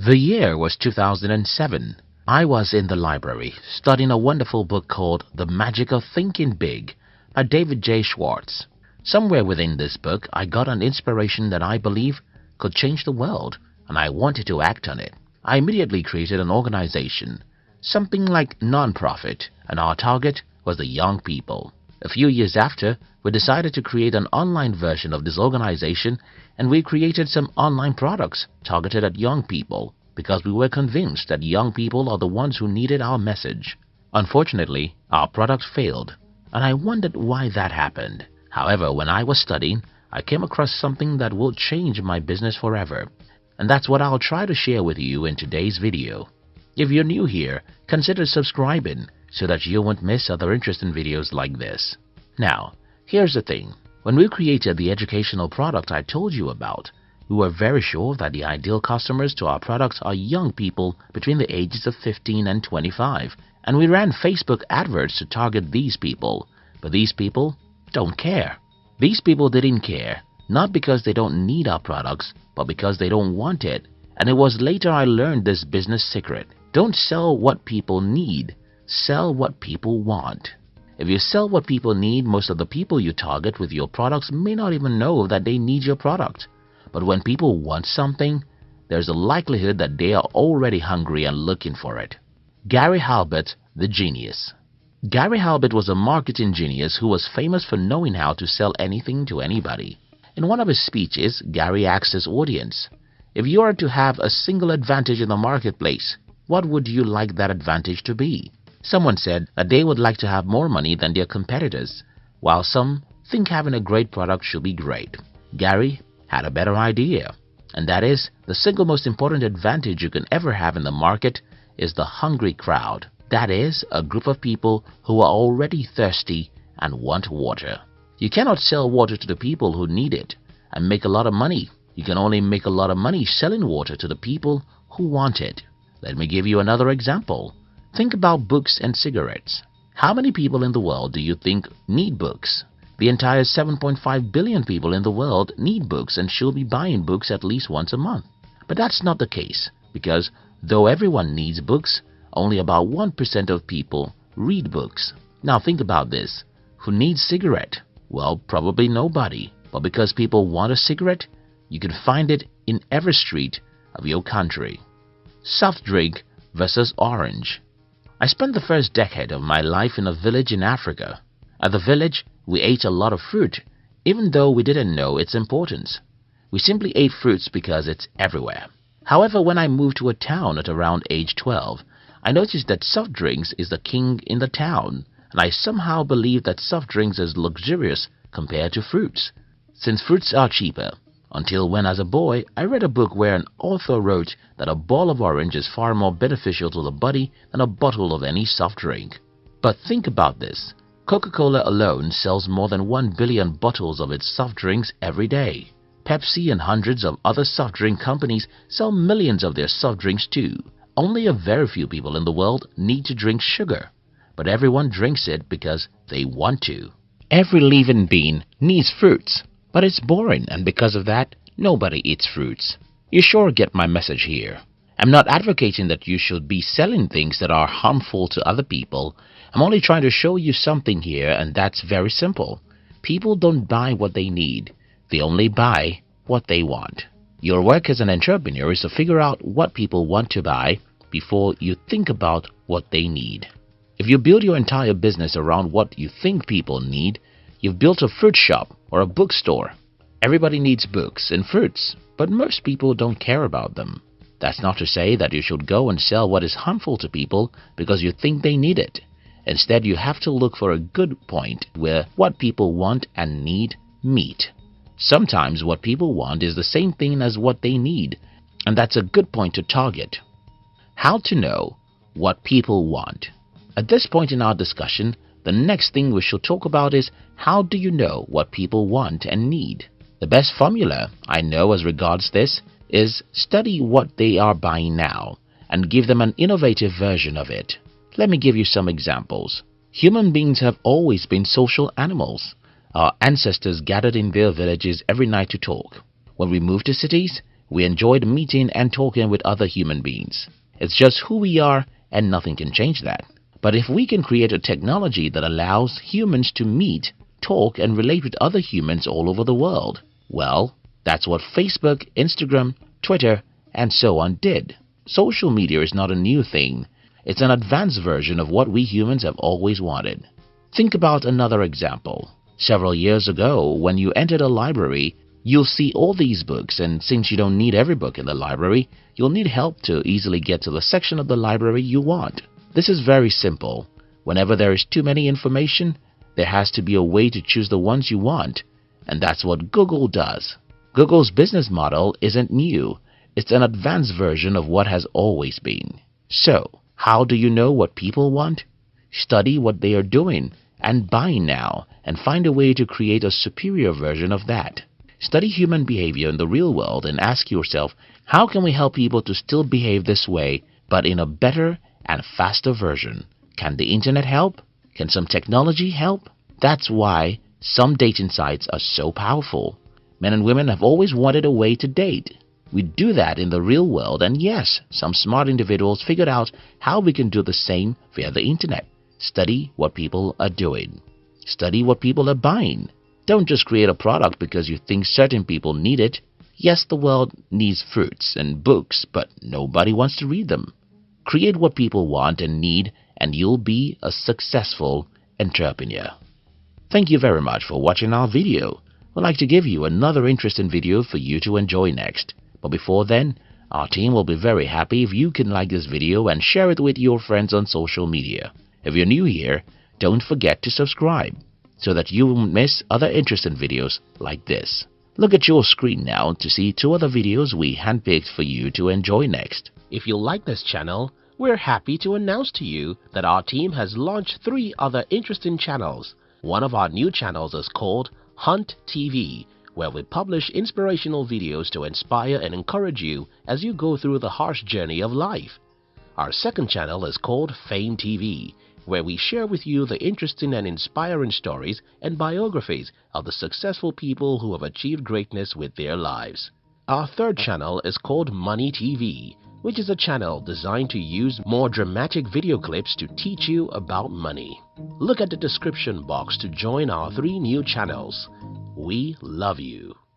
The year was 2007. I was in the library studying a wonderful book called The Magic of Thinking Big by David J. Schwartz. Somewhere within this book, I got an inspiration that I believe could change the world, and I wanted to act on it. I immediately created an organization, something like non-profit, and our target was the young people. A few years after, we decided to create an online version of this organization, and we created some online products targeted at young people because we were convinced that young people are the ones who needed our message. Unfortunately, our product failed, and I wondered why that happened. However, when I was studying, I came across something that will change my business forever, and that's what I'll try to share with you in today's video. If you're new here, consider subscribing so that you won't miss other interesting videos like this. Now, here's the thing. When we created the educational product I told you about, we were very sure that the ideal customers to our products are young people between the ages of 15 and 25, and we ran Facebook adverts to target these people. But these people don't care. These people didn't care, not because they don't need our products, but because they don't want it. And it was later I learned this business secret. Don't sell what people need. Sell what people want. If you sell what people need, most of the people you target with your products may not even know that they need your product. But when people want something, there's a likelihood that they are already hungry and looking for it. Gary Halbert, the genius. Gary Halbert was a marketing genius who was famous for knowing how to sell anything to anybody. In one of his speeches, Gary asked his audience, if you are to have a single advantage in the marketplace, what would you like that advantage to be? Someone said that they would like to have more money than their competitors, while some think having a great product should be great. Gary had a better idea, and that is the single most important advantage you can ever have in the market is the hungry crowd. That is, a group of people who are already thirsty and want water. You cannot sell water to the people who need it and make a lot of money. You can only make a lot of money selling water to the people who want it. Let me give you another example. Think about books and cigarettes. How many people in the world do you think need books? The entire 7.5 billion people in the world need books and should be buying books at least once a month. But that's not the case, because though everyone needs books, only about 1% of people read books. Now think about this. Who needs cigarette? Well, probably nobody. But because people want a cigarette, you can find it in every street of your country. Soft drink versus orange. I spent the first decade of my life in a village in Africa. At the village, we ate a lot of fruit, even though we didn't know its importance. We simply ate fruits because it's everywhere. However, when I moved to a town at around age 12, I noticed that soft drinks is the king in the town, and I somehow believed that soft drinks is luxurious compared to fruits, since fruits are cheaper. Until when, as a boy, I read a book where an author wrote that a ball of orange is far more beneficial to the body than a bottle of any soft drink. But think about this. Coca-Cola alone sells more than 1 billion bottles of its soft drinks every day. Pepsi and hundreds of other soft drink companies sell millions of their soft drinks too. Only a very few people in the world need to drink sugar, but everyone drinks it because they want to. Every living being needs fruits, but it's boring, and because of that, nobody eats fruits. You sure get my message here. I'm not advocating that you should be selling things that are harmful to other people. I'm only trying to show you something here, and that's very simple. People don't buy what they need. They only buy what they want. Your work as an entrepreneur is to figure out what people want to buy before you think about what they need. If you build your entire business around what you think people need, you've built a fruit shop or a bookstore. Everybody needs books and fruits, but most people don't care about them. That's not to say that you should go and sell what is harmful to people because you think they need it. Instead, you have to look for a good point where what people want and need meet. Sometimes what people want is the same thing as what they need, and that's a good point to target. How to know what people want. At this point in our discussion, the next thing we should talk about is how do you know what people want and need? The best formula I know as regards this is study what they are buying now and give them an innovative version of it. Let me give you some examples. Human beings have always been social animals. Our ancestors gathered in their villages every night to talk. When we moved to cities, We enjoyed meeting and talking with other human beings. It's just who we are and nothing can change that. But if we can create a technology that allows humans to meet, talk and relate with other humans all over the world, well, that's what Facebook, Instagram, Twitter and so on did. Social media is not a new thing. It's an advanced version of what we humans have always wanted. Think about another example. Several years ago, when you entered a library, you'll see all these books, and since you don't need every book in the library, you'll need help to easily get to the section of the library you want. This is very simple. Whenever there is too many information, there has to be a way to choose the ones you want, and that's what Google does. Google's business model isn't new. It's an advanced version of what has always been. So, how do you know what people want? Study what they are doing and buying now and find a way to create a superior version of that. Study human behavior in the real world and ask yourself, how can we help people to still behave this way but in a better and faster version? Can the internet help? Can some technology help? That's why some dating sites are so powerful. Men and women have always wanted a way to date. We do that in the real world, and yes, some smart individuals figured out how we can do the same via the internet. Study what people are doing. Study what people are buying. Don't just create a product because you think certain people need it. Yes, the world needs fruits and books, but nobody wants to read them. Create what people want and need, and you'll be a successful entrepreneur. Thank you very much for watching our video. We'd like to give you another interesting video for you to enjoy next. But before then, our team will be very happy if you can like this video and share it with your friends on social media. If you're new here, don't forget to subscribe so that you won't miss other interesting videos like this. Look at your screen now to see 2 other videos we handpicked for you to enjoy next. If you like this channel, we're happy to announce to you that our team has launched 3 other interesting channels. One of our new channels is called Hunt TV, where we publish inspirational videos to inspire and encourage you as you go through the harsh journey of life. Our second channel is called Fame TV, where we share with you the interesting and inspiring stories and biographies of the successful people who have achieved greatness with their lives. Our third channel is called Money TV, which is a channel designed to use more dramatic video clips to teach you about money. Look at the description box to join our 3 new channels. We love you.